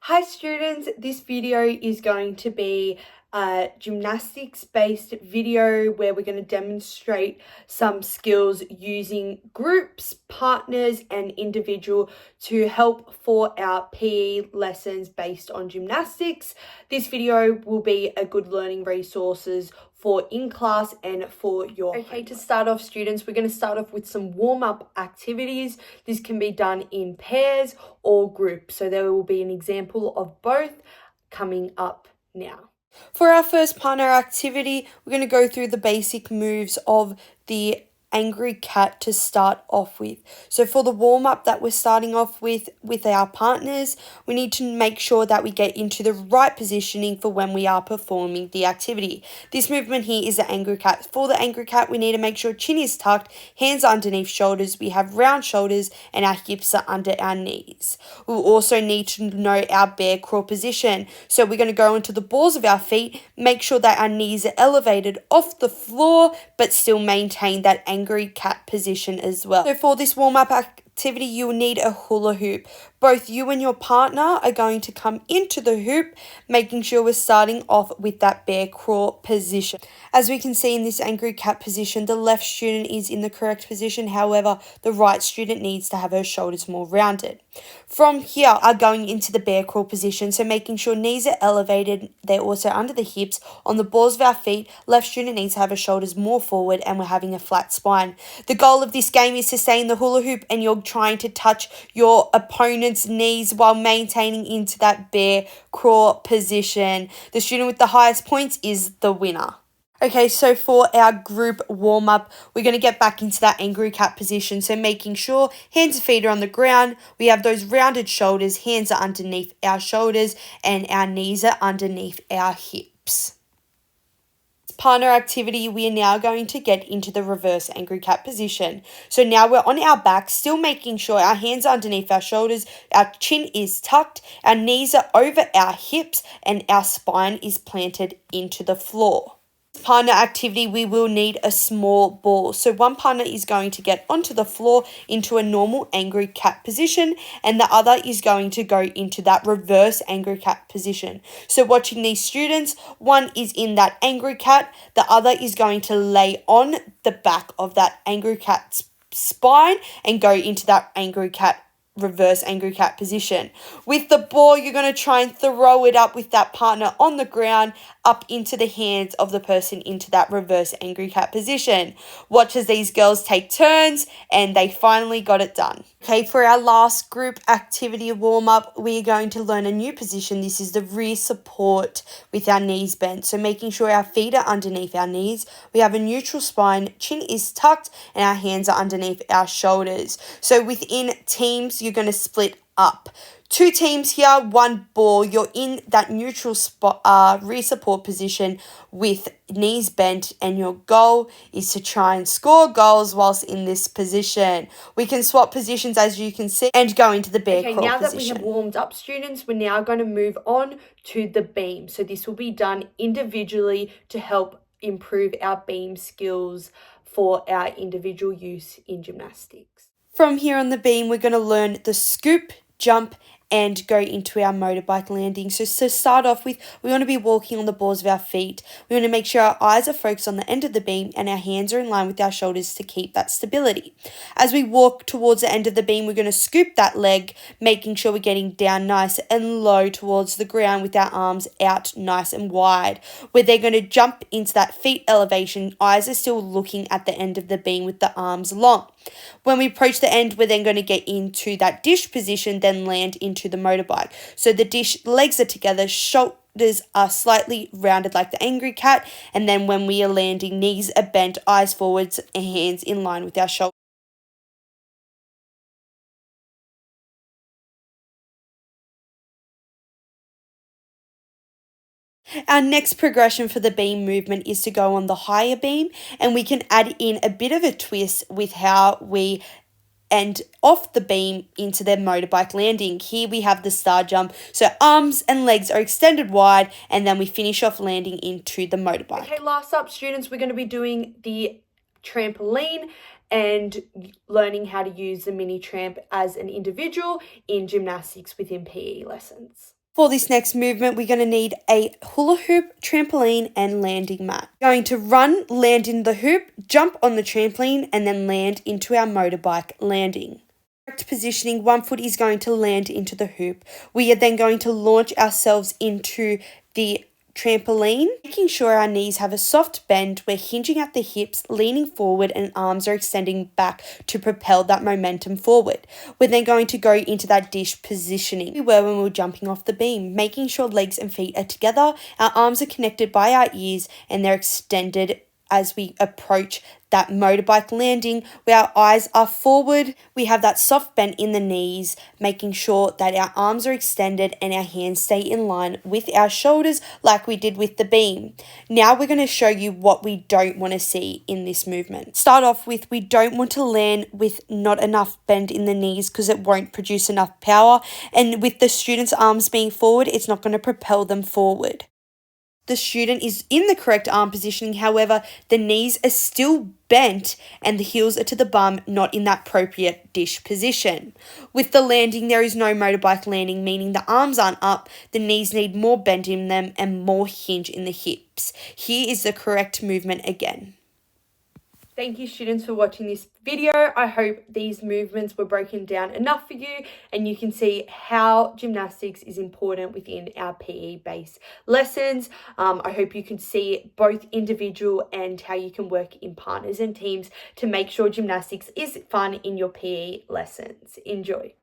Hi students, this video is going to be a gymnastics based video where we're going to demonstrate some skills using groups, partners and individual to help for our PE lessons based on gymnastics. This video will be a good learning resources for in class and for your homework. To start off students, we're going to start off with some warm-up activities. This can be done in pairs or groups, so there will be an example of both coming up now. For our first partner activity, we're going to go through the basic moves of the angry cat to start off with. So for the warm-up that we're starting off with our partners, we need to make sure that we get into the right positioning for when we are performing the activity. This movement here is the angry cat. For the angry cat, we need to make sure chin is tucked, hands are underneath shoulders, we have round shoulders and our hips are under our knees. We'll also need to know our bear crawl position. So we're going to go into the balls of our feet, make sure that our knees are elevated off the floor but still maintain that angry cat position as well. So for this warm-up activity, you will need a hula hoop. Both you and your partner are going to come into the hoop, making sure we're starting off with that bear crawl position. As we can see in this angry cat position, the left student is in the correct position. However, the right student needs to have her shoulders more rounded. From here are going into the bear crawl position, so making sure knees are elevated, they're also under the hips, on the balls of our feet. Left student needs to have her shoulders more forward and we're having a flat spine. The goal of this game is to stay in the hula hoop and you're trying to touch your opponent's knees while maintaining into that bear crawl position. The student with the highest points is the winner. Okay, so for our group warm-up, we're going to get back into that angry cat position. So making sure hands and feet are on the ground. We have those rounded shoulders, hands are underneath our shoulders, and our knees are underneath our hips. Partner activity, we are now going to get into the reverse angry cat position. So now we're on our back, still making sure our hands are underneath our shoulders, our chin is tucked, our knees are over our hips, and our spine is planted into the floor. Partner activity, we will need a small ball. So one partner is going to get onto the floor into a normal angry cat position and the other is going to go into that reverse angry cat position. So watching these students, one is in that angry cat, the other is going to lay on the back of that angry cat's spine and go into that angry cat reverse angry cat position. With the ball, you're going to try and throw it up with that partner on the ground up into the hands of the person into that reverse angry cat position. Watch as these girls take turns and they finally got it done. Okay, for our last group activity warm-up, we're going to learn a new position. This is the rear support with our knees bent. So making sure our feet are underneath our knees. We have a neutral spine, chin is tucked, and our hands are underneath our shoulders. So within teams, you're going to split up. Two teams here, one ball. You're in that neutral spot, rear support position with knees bent, and your goal is to try and score goals whilst in this position. We can swap positions as you can see and go into the bear crawl position. Now that we have warmed up students, we're now going to move on to the beam. So this will be done individually to help improve our beam skills for our individual use in gymnastics. From here on the beam, we're going to learn the scoop, jump, and go into our motorbike landing. So to start off with, we want to be walking on the balls of our feet. We want to make sure our eyes are focused on the end of the beam and our hands are in line with our shoulders to keep that stability. As we walk towards the end of the beam, we're going to scoop that leg, making sure we're getting down nice and low towards the ground with our arms out nice and wide. We're then going to jump into that feet elevation. Eyes are still looking at the end of the beam with the arms long. When we approach the end, we're then going to get into that dish position, then land into the motorbike. So the dish legs are together, shoulders are slightly rounded like the angry cat, and then when we are landing, knees are bent, eyes forwards, and hands in line with our shoulders. Our next progression for the beam movement is to go on the higher beam, and we can add in a bit of a twist with how we end off the beam into their motorbike landing. Here we have the star jump. So arms and legs are extended wide, and then we finish off landing into the motorbike. Okay, last up, students, we're going to be doing the trampoline and learning how to use the mini tramp as an individual in gymnastics within PE lessons. For this next movement, we're going to need a hula hoop, trampoline, and landing mat. Going to run, land in the hoop, jump on the trampoline, and then land into our motorbike landing. Correct positioning, one foot is going to land into the hoop. We are then going to launch ourselves into the trampoline, making sure our knees have a soft bend. We're hinging at the hips, leaning forward, and arms are extending back to propel that momentum forward. We're then going to go into that dish positioning we were when we were jumping off the beam, making sure legs and feet are together, our arms are connected by our ears, and they're extended as we approach that motorbike landing, where our eyes are forward. We have that soft bend in the knees, making sure that our arms are extended and our hands stay in line with our shoulders like we did with the beam. Now we're going to show you what we don't want to see in this movement. Start off with, we don't want to land with not enough bend in the knees because it won't produce enough power, and with the student's arms being forward, it's not going to propel them forward. The student is in the correct arm positioning, however, the knees are still bent and the heels are to the bum, not in that appropriate dish position. With the landing, there is no motorbike landing, meaning the arms aren't up, the knees need more bend in them and more hinge in the hips. Here is the correct movement again. Thank you, students, for watching this video. I hope these movements were broken down enough for you and you can see how gymnastics is important within our PE-based lessons. I hope you can see both individual and how you can work in partners and teams to make sure gymnastics is fun in your PE lessons. Enjoy.